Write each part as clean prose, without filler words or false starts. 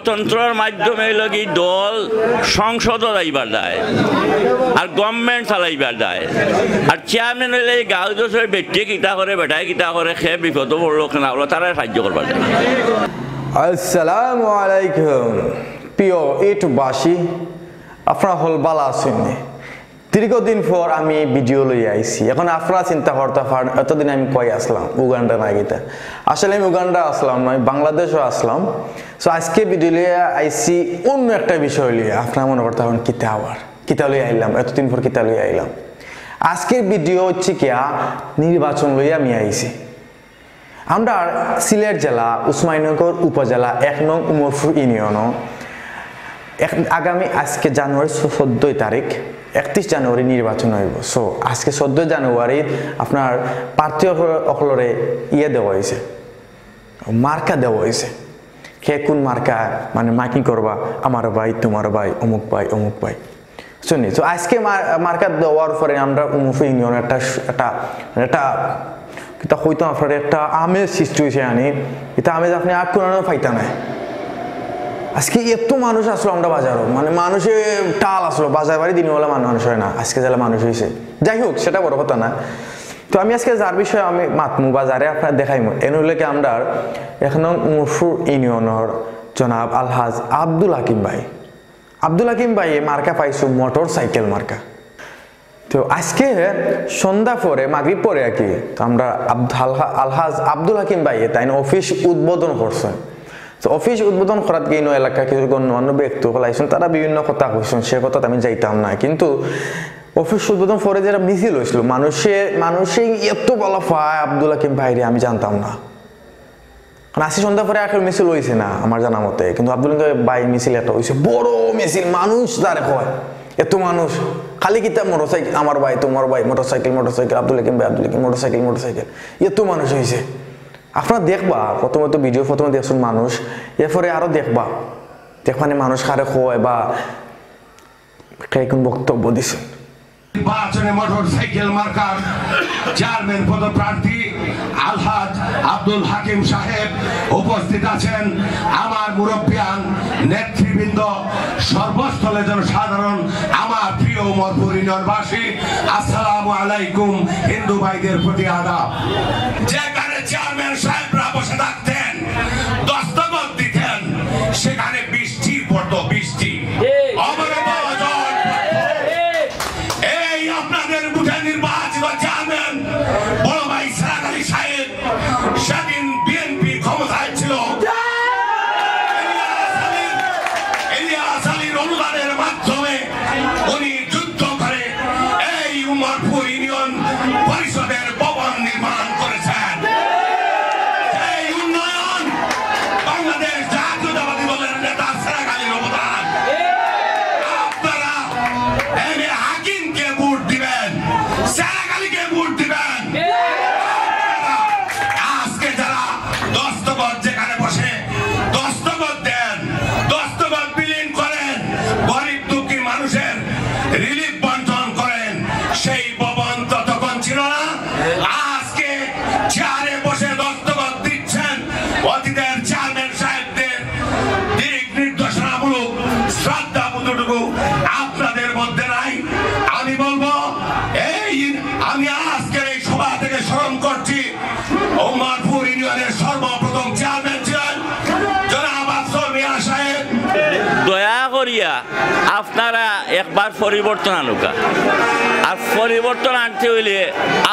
গণতন্ত্রের মাধ্যমে লগি দল সংসদ যাইবার দেয় আর গভর্নমেন্ট চালাইবার দেয় আর চেয়ারম্যান হইলে গাঁও দোষের ব্যক্তি কিতা করে বেটায় কিতা করে সে বিপদ পড়লো না হলো তারা সাহায্য করবার দেয়। আসসালামু আলাইকুম প্রিয় ইউটিউববাসী, আপনারা হল বালা আছেন? দীর্ঘদিন পর আমি ভিডিও লই আইছি। এখন আপনারা চিন্তা করতে পারেন এতদিন আমি কই আসলাম, উগান্ডা না গিতা। আসলে আমি উগান্ডা আসলাম নয়, বাংলাদেশও আসলাম। সো আজকে ভিডিও লিয়ে আইছি অন্য একটা বিষয় লিয়ে। আপনারা মনে করতে পারেন কিতা আবার কিতা লই আইলাম, এতদিন পর কিতা লই আইলাম। আজকের ভিডিও হচ্ছে কিয়া নির্বাচন লই আমি আইছি। আমরা সিলেট জেলা উসমানীনগর উপজেলা 1 নং উমরপুর ইউনিয়ন আগামী আজকে জানুয়ারি 14 তারিখ 31 জানুয়ারি নির্বাচন হইব। সো আজকে 14 জানুয়ারি আপনার প্রার্থী অকলরে দেওয়া হয়েছে, মার্কা দেওয়া হয়েছে। কে কোন মার্কা মানে মাইকিং করবা, আমার ভাই তোমার ভাই অমুক ভাই অমুক ভাই শুনি। তো আজকে মার্কা দেওয়ার পরে আমরা উমরপুর ইউনিয়ন একটা এটা হয়তো আপনার একটা আমেজ সৃষ্টি হয়েছে। এটা আমেজ আপনি আর কোনো ফাইতা নাই। আজকে এত মানুষ আসলো আমরা বাজারও, মানে মানুষে টাল আসলো বাজার বাড়ি দিনওয়ালা মানুষ হয় না, আজকে যারা মানুষ হয়েছে। যাই হোক, সেটা বড় কথা না। তো আমি আজকে যার বিষয়ে আমি মাতমু বাজারে আপনার দেখাইমু এন হইলে কি আমরা এখন উমরপুর ইউনিয়নের জনাব আলহাজ আব্দুল হাকিম ভাই মার্কা পাইছো মোটর সাইকেল মার্কা। তো আজকে সন্ধ্যা পরে মাগরিব পরে আর কি আমরা আলহাজ আব্দুল হাকিম ভাই তাই অফিস উদ্বোধন করছেন। তো অফিস উদ্বোধন করাত গিয়ে এলাকা কিছু গণ্যমান্য ব্যক্তি হলাইছেন, তারা বিভিন্ন কথা কইছেন, সে কথা আমি যাইতাম না। কিন্তু অফিস উদ্বোধন পরে যেটা মিছিল হয়েছিল মানুষে এত বলা পায় আব্দুল হাকিম ভাইরে আমি জানতাম না। কারণ আজকে সন্ধ্যা পরে আখের মিছিল হয়েছে না আমার জানা মতে, কিন্তু আব্দুল হাকিম ভাই মিছিল একটা হয়েছে, বড় মিছিল, মানুষ যারে হয় এত মানুষ। খালি কিতাব মোটরসাইকেল, আমার ভাই তোমার ভাই মোটরসাইকেল আব্দুল হাকিম ভাই মোটরসাইকেল এত মানুষ হয়েছে। আপনারা দেখবা প্রথমে তো ভিডিও প্রথমে দেখছেন মানুষ, এরপরে আরো দেখবানে মানুষ কারে হয় বা কোন বক্তব্য দিচ্ছেন। নির্বাচনে মোটরসাইকেল মার্কার চেয়ারম্যান পদপ্রার্থী আলহাজ আব্দুল হাকিম সাহেব উপস্থিত আছেন। আমার মুরব্বিয়ান নেতৃবৃন্দ, সর্বস্থলে জনসাধারণ, আমার প্রিয় উমরপুর ইউনিয়নবাসী, আসসালামু আলাইকুম। হিন্দু ভাইদের প্রতি আদাব। যেখানে চেয়ারম্যান সাহেবরা বসে থাকতেন, দস্তখত দিতেন, সেখানে বৃষ্টি পড়তো, বৃষ্টি আপনাদের বুঝে নির্বাচিত চেয়ারম্যান বড় ভাই সারাক আলী সাহেব সেদিন বিএনপি ক্ষমতায় ছিল। ইলিয়াস আলীর অনুদানের মাধ্যমে উনি যুদ্ধ করে এই উমরপুর ইউনিয়ন পরিষদের ভবন নির্মাণ করেছেন। এই উন্নয়ন বাংলাদেশ জাতীয়তাবাদী দলের নেতা সারাক আলীর অবদান। আপনারা হাকিমকে ভোট দিবেন, সারাক আলীকে ভোট দিবেন। আজকে যারা দস্তখত যেখানে বসে দস্তখত দেন, দস্তখত বিলীন করেন, গরিব দুঃখী মানুষের রিলিফ বন্টন করেন, সেই ভবন ততক্ষণ ছিল না। আজকে চেয়ারে বসে দস্তখত দিচ্ছেন অতীতের চেয়ারম্যান সাহেবদের দিক নির্দেশনামূলক শ্রদ্ধা বুঝুটুকু আপনাদের মধ্যে নাই। আমি বলবো আমি আজকের এই সভা থেকে স্মরণ করছি উমরপুর ইউনিয়নের সর্বপ্রথম চেয়ারম্যান ছিলেন জনাব আফসর মিয়া সাহেব। দয়া করিয়া আপনারা একবার পরিবর্তন আনুকা, আর পরিবর্তন আনতে হইলে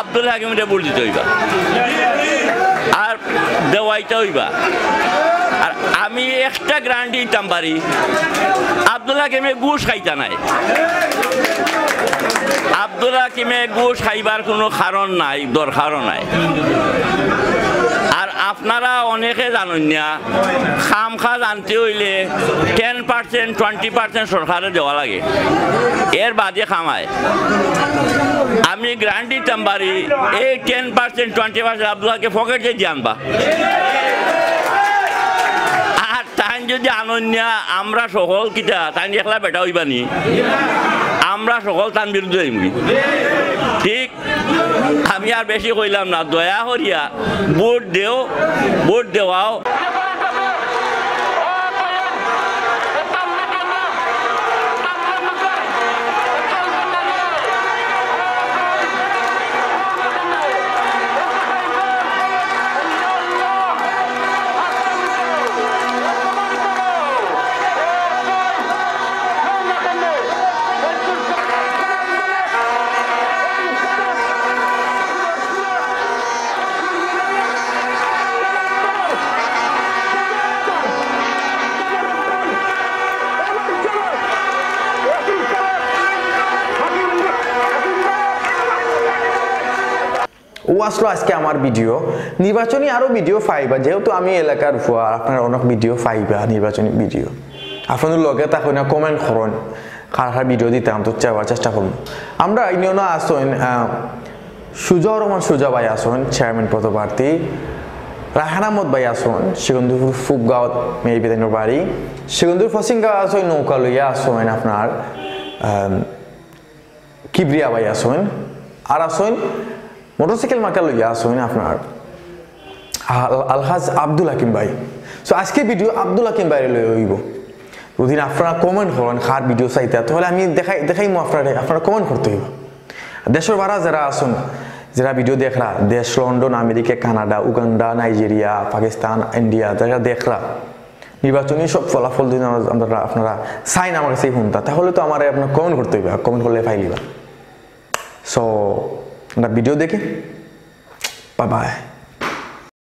আব্দুল হাকিমরে ভোট দিতে হইবা আর দেওয়াইতে হইবা। আর আমি একটা গ্যারান্টি দিতাম পারি, আব্দুল হাকিমে ঘুষ খাইতা নাই। আব্দুল হাকিমে ঘুষ খাইবার কোনো কারণ নাই, দরকারও নাই। আর আপনারা অনেকে জানেন না, খামখা জানতে হইলে 10% 20% সরকারে দেওয়া লাগে, এর বাদে খামায়। আমি গ্যারান্টি দিতাম পারি এই 10% 20% আব্দুল হাকিম পকেটে দিয়ে আনবা। আর তাই যদি আনন্যা আমরা সকল কিতা তাই একলা বেটা হইবানি, আমরা সকল তার বিরুদ্ধে ঠিক। আমি আর বেশি কইলাম না, দয়া করিয়া ভোট দেওয়াও। ও আসলো আজকে আমার ভিডিও নির্বাচনী আরও ভিডিও পাইবা যেহেতু আমি এলাকার ভুয়া আপনারা অনেক ভিডিও পাইবা নির্বাচনী ভিডিও আপনাদের লগে তখন কমেন্ট করুন কার ভিডিও দিতাম তো চাওয়ার চেষ্টা করুন আমরা ইউনিয়নও আসুন সুজা রহমান সুজা ভাই আসুন চেয়ারম্যান পদপ্রার্থী রায়হান আহমদ ভাই আসুন সেগুন্দুপুর ফুপগাঁও মেয়ে বেদানোর বাড়ি সেগুন্দুর ফসিংগাঁও আসুন নৌকা লইয়া আসুন আপনার কিবরিয়া ভাই আসুন আর আসুন মোটরসাইকেল মার্কা লইয়া আসুন আপনার আলহাজ আব্দুল হাকিম ভাই সো আজকে ভিডিও আব্দুল হাকিম ভাই লই হইব যদি আপনারা কমেন্ট করেন কার ভিডিও চাইতে তাহলে আমি দেখাইমো আপনারা কমেন্ট করতে হইব দেশের বারা যারা আসুন যারা ভিডিও দেখরা দেশ London America Canada Uganda Nigeria Pakistan India যারা দেখরা নির্বাচনী সব ফলাফল যদি আপনারা চাইন আমার কাছে শুনতা তাহলে তো আমার আপনার কমেন্ট করতে হইবা কমেন্ট করলে ফাইলিবা সো আমরা ভিডিও দেখি বাই বাই